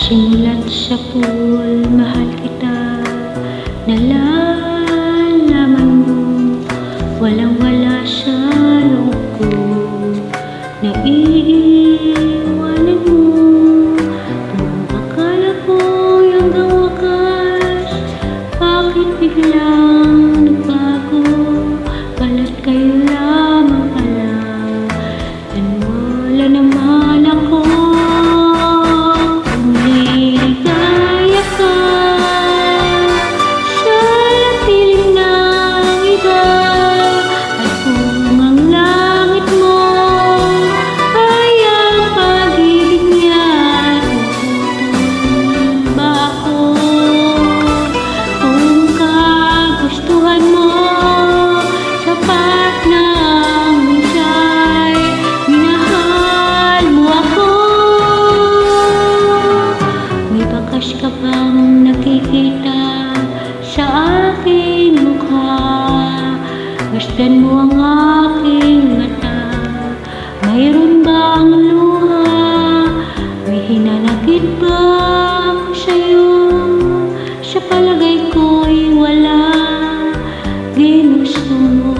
Simulat sa pool, mahal kita. Nalalaman mo, walang-wala sa loob ko. Naiiwanan mo, buong akala ko hanggang wakas. Bakit biglang nagbago? Balat kayo lamang pala. Wala naman ako. Kung niligaya ka sa piling ng iba, at kung ang langit mo ay ang pag-ibig niya, tutulong ba ako? Kung kagustuhan mo sapat na minsan minahal mo ako, may bakas ka bang nakikita sa aking mukha? Masdan mo ang aking mata, mayroon bang luha? May hinanakit ba ako sa'yo? Sa palagay ko'y wala. Ginusto mo